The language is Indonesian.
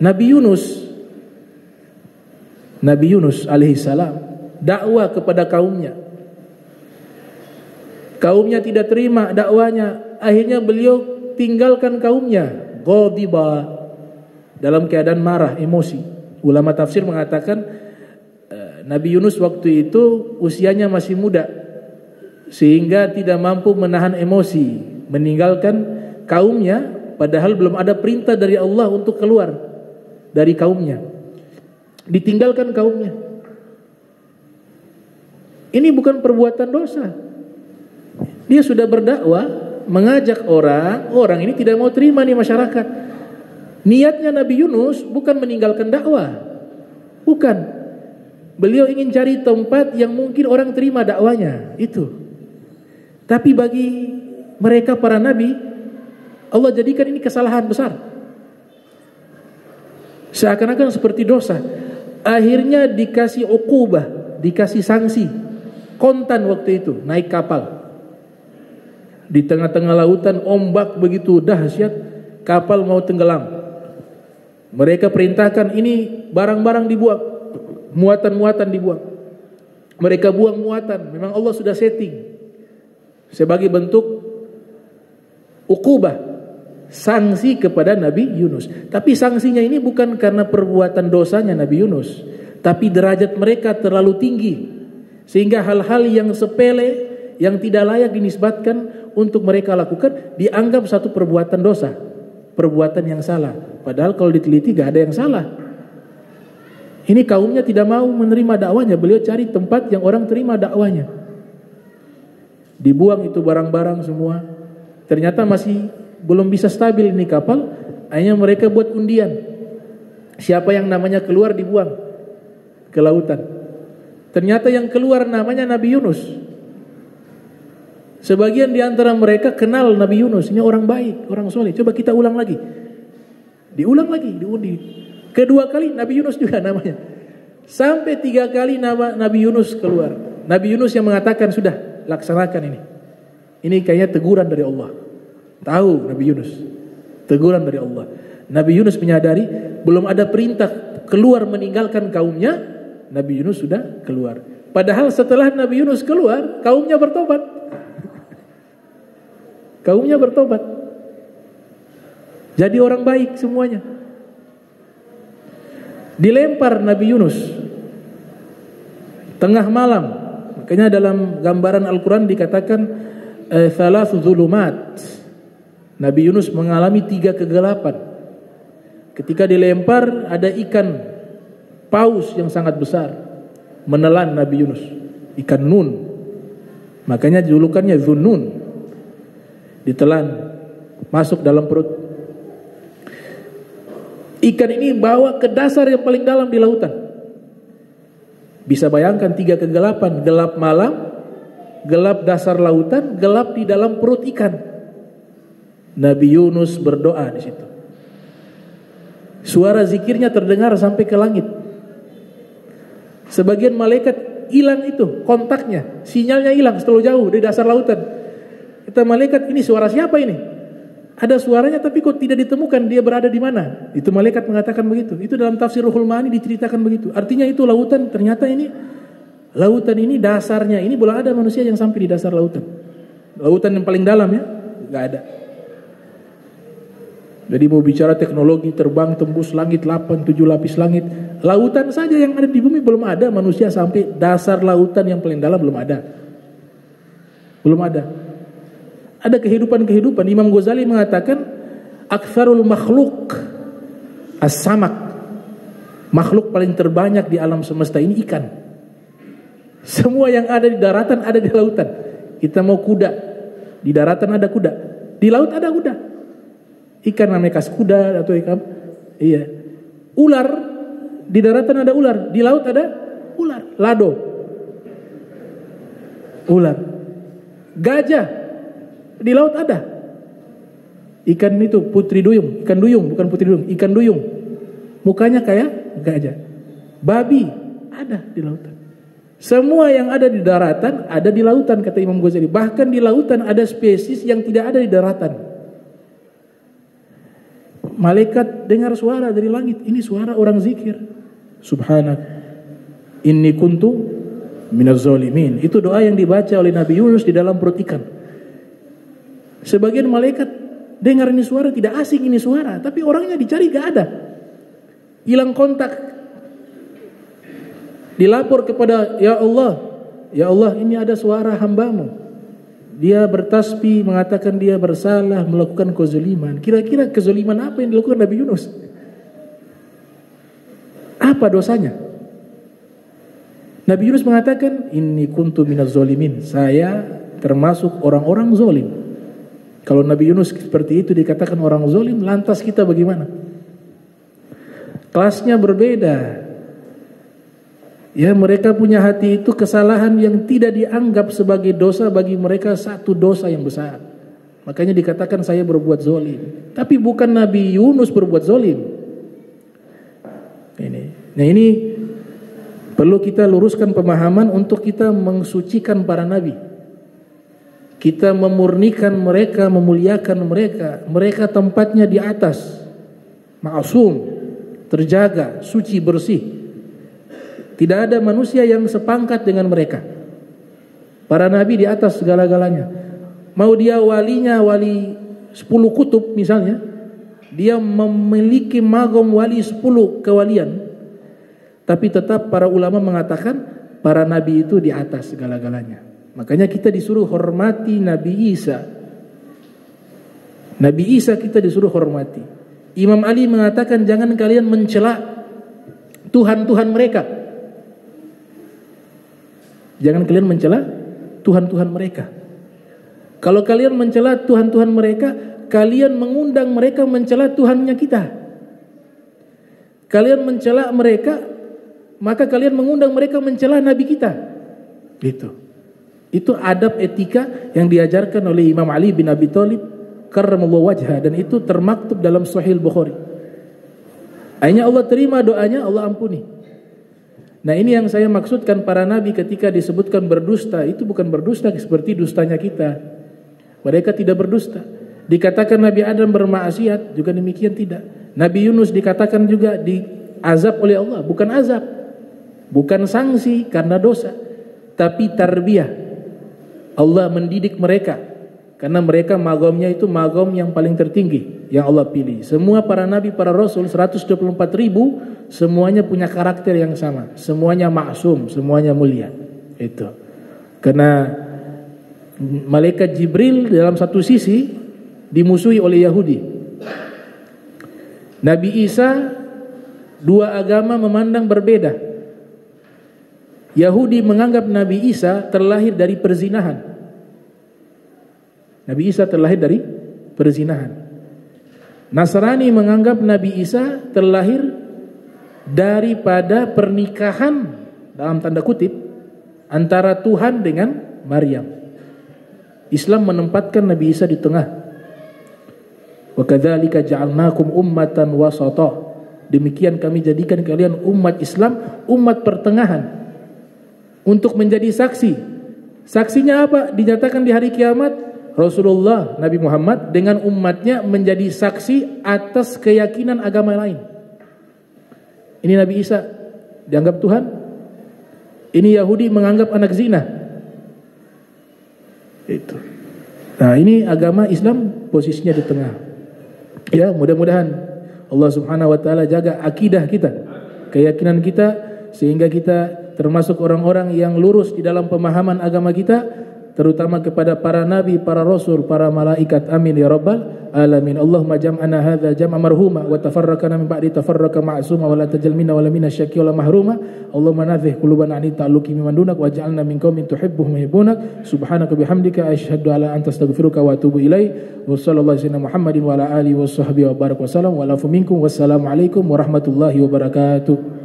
Nabi Yunus alaihissalam dakwah kepada kaumnya. Kaumnya tidak terima dakwanya, akhirnya beliau tinggalkan kaumnya. Ghadiba, dalam keadaan marah, emosi. Ulama tafsir mengatakan Nabi Yunus waktu itu usianya masih muda, sehingga tidak mampu menahan emosi, meninggalkan kaumnya, padahal belum ada perintah dari Allah untuk keluar dari kaumnya. Ditinggalkan kaumnya. Ini bukan perbuatan dosa. Dia sudah berdakwah, mengajak orang ini tidak mau terima nih masyarakat. Niatnya Nabi Yunus bukan meninggalkan dakwah, bukan. Beliau ingin cari tempat yang mungkin orang terima dakwanya, itu. Tapi bagi mereka para nabi, Allah jadikan ini kesalahan besar, seakan-akan seperti dosa. Akhirnya dikasih uqubah, dikasih sanksi kontan waktu itu, naik kapal di tengah-tengah lautan, ombak begitu dahsyat, kapal mau tenggelam. Mereka perintahkan ini barang-barang dibuang, muatan-muatan dibuang. Mereka buang muatan, memang Allah sudah setting sebagai bentuk uqubah, sanksi kepada Nabi Yunus. Tapi sanksinya ini bukan karena perbuatan dosanya Nabi Yunus, tapi derajat mereka terlalu tinggi, sehingga hal-hal yang sepele, yang tidak layak dinisbatkan untuk mereka lakukan, dianggap satu perbuatan dosa, perbuatan yang salah. Padahal kalau diteliti gak ada yang salah. Ini kaumnya tidak mau menerima dakwanya, beliau cari tempat yang orang terima dakwanya. Dibuang itu barang-barang semua. Ternyata masih belum bisa stabil ini kapal. Akhirnya mereka buat undian, siapa yang namanya keluar dibuang ke lautan. Ternyata yang keluar namanya Nabi Yunus. Sebagian di antara mereka kenal Nabi Yunus, ini orang baik, orang soleh. Coba kita ulang lagi. Diulang lagi, diundi. Kedua kali Nabi Yunus juga namanya. Sampai 3 kali nama Nabi Yunus keluar. Nabi Yunus yang mengatakan, sudah laksanakan ini. Ini kayaknya teguran dari Allah. Tahu Nabi Yunus, teguran dari Allah. Nabi Yunus menyadari belum ada perintah keluar meninggalkan kaumnya. Nabi Yunus sudah keluar. Padahal setelah Nabi Yunus keluar, kaumnya bertobat. Kaumnya bertobat, jadi orang baik semuanya. Dilempar Nabi Yunus tengah malam. Makanya dalam gambaran Al-Quran dikatakan thalathu dhulumat. Nabi Yunus mengalami 3 kegelapan. Ketika dilempar, ada ikan paus yang sangat besar menelan Nabi Yunus, ikan nun. Makanya julukannya Dhunnun. Ditelan masuk dalam perut. Ikan ini bawa ke dasar yang paling dalam di lautan. Bisa bayangkan 3 kegelapan, gelap malam, gelap dasar lautan, gelap di dalam perut ikan. Nabi Yunus berdoa di situ. Suara zikirnya terdengar sampai ke langit. Sebagian malaikat hilang itu kontaknya, sinyalnya hilang terlalu jauh di dasar lautan. Kata malaikat, ini suara siapa ini? Ada suaranya tapi kok tidak ditemukan dia berada di mana. Itu malaikat mengatakan begitu. Itu dalam tafsir Ruhul Ma'ani diceritakan begitu. Artinya itu lautan, ternyata ini lautan ini dasarnya ini belum ada manusia yang sampai di dasar lautan. Lautan yang paling dalam ya, nggak ada. Jadi mau bicara teknologi terbang tembus langit 8, 7 lapis langit, lautan saja yang ada di bumi belum ada manusia sampai dasar lautan yang paling dalam, belum ada. Belum ada. Ada kehidupan-kehidupan. Imam Ghazali mengatakan aktsarul makhluk as-samak. Makhluk paling terbanyak di alam semesta ini ikan. Semua yang ada di daratan ada di lautan. Kita mau kuda, di daratan ada kuda, di laut ada kuda. Ikan namanya kaskuda atau ikan, iya. Ular, di daratan ada ular, di laut ada ular, lado. Ular. Gajah, di laut ada. Ikan itu putri duyung, ikan duyung, bukan putri duyung, ikan duyung. Mukanya kayak gajah. Babi ada di lautan. Semua yang ada di daratan ada di lautan, kata Imam Ghazali. Bahkan di lautan ada spesies yang tidak ada di daratan. Malaikat dengar suara dari langit, ini suara orang zikir. Subhanak inni kuntu minaz zalimin. Itu doa yang dibaca oleh Nabi Yunus di dalam perut ikan. Sebagian malaikat dengar ini suara, tidak asing ini suara, tapi orangnya dicari gak ada. Hilang kontak. Dilapor kepada ya Allah ini ada suara hambamu. Dia bertasbih mengatakan dia bersalah melakukan kezaliman. Kira-kira kezaliman apa yang dilakukan Nabi Yunus? Apa dosanya? Nabi Yunus mengatakan inni kuntu minaz zalimin. Saya termasuk orang-orang zalim. Kalau Nabi Yunus seperti itu dikatakan orang zalim, lantas kita bagaimana? Kelasnya berbeda. Ya, mereka punya hati itu kesalahan yang tidak dianggap sebagai dosa, bagi mereka satu dosa yang besar. Makanya dikatakan saya berbuat zalim. Tapi bukan Nabi Yunus berbuat zalim. Nah ini perlu kita luruskan pemahaman untuk kita mensucikan para nabi. Kita memurnikan mereka, memuliakan mereka. Mereka tempatnya di atas, ma'asum, terjaga, suci, bersih. Tidak ada manusia yang sepangkat dengan mereka. Para nabi di atas segala-galanya. Mau dia walinya wali 10 kutub misalnya, dia memiliki magom wali 10 kewalian, tapi tetap para ulama mengatakan para nabi itu di atas segala-galanya. Makanya kita disuruh hormati Nabi Isa. Nabi Isa kita disuruh hormati. Imam Ali mengatakan jangan kalian mencela Tuhan-Tuhan mereka. Jangan kalian mencela Tuhan-Tuhan mereka. Kalau kalian mencela Tuhan-Tuhan mereka, kalian mengundang mereka mencela Tuhannya kita. Kalian mencela mereka, maka kalian mengundang mereka mencela Nabi kita. Gitu. Itu adab etika yang diajarkan oleh Imam Ali bin Abi Thalib karramallahu wajhah, dan itu termaktub dalam Sahih Bukhari. Akhirnya Allah terima doanya, Allah ampuni. Nah ini yang saya maksudkan, para nabi ketika disebutkan berdusta, itu bukan berdusta seperti dustanya kita. Mereka tidak berdusta. Dikatakan Nabi Adam bermaksiat, juga demikian tidak. Nabi Yunus dikatakan juga diazab oleh Allah, bukan azab, bukan sanksi karena dosa, tapi tarbiyah. Allah mendidik mereka, karena mereka magomnya itu magom yang paling tertinggi yang Allah pilih. Semua para nabi, para rasul 124.000 semuanya punya karakter yang sama, semuanya maksum, semuanya mulia. Itu karena malaikat Jibril dalam satu sisi dimusuhi oleh Yahudi. Nabi Isa, dua agama memandang berbeda. Yahudi menganggap Nabi Isa terlahir dari perzinahan. Nabi Isa terlahir dari perzinahan. Nasrani menganggap Nabi Isa terlahir daripada pernikahan dalam tanda kutip antara Tuhan dengan Maryam. Islam menempatkan Nabi Isa di tengah. Wa kadzalika ja'alnakum ummatan wasata. Demikian kami jadikan kalian umat Islam, umat pertengahan, untuk menjadi saksi. Saksinya apa? Dinyatakan di hari kiamat Rasulullah Nabi Muhammad dengan umatnya menjadi saksi atas keyakinan agama lain. Ini Nabi Isa dianggap Tuhan. Ini Yahudi menganggap anak zina. Itu. Nah, ini agama Islam posisinya di tengah. Ya, mudah-mudahan Allah Subhanahu wa taala jaga akidah kita, keyakinan kita, sehingga kita termasuk orang-orang yang lurus di dalam pemahaman agama kita, terutama kepada para nabi, para rasul, para malaikat. Amin ya rabbal alamin. Allahumma jam'ana hadza jam'a marhuma wa tafarraqana min ba'di tafarraqa ma'suma wa la tajal minna wa la minna syaqi wa la mahruma. Allahumma nadhih qulubana an ta'alluqi mimman dunak waj'alna min qaumin tuhibbuhum wa yuhibbunak. Subhanaka bihamdika asyhadu alla anta astaghfiruka wa atubu ilaik. Wa sallallahu alaihi Muhammadin wa ala alihi wa sahbihi wa baraka wa salam wa lafu minkum. Wassalamu alaikum warahmatullahi wabarakatuh.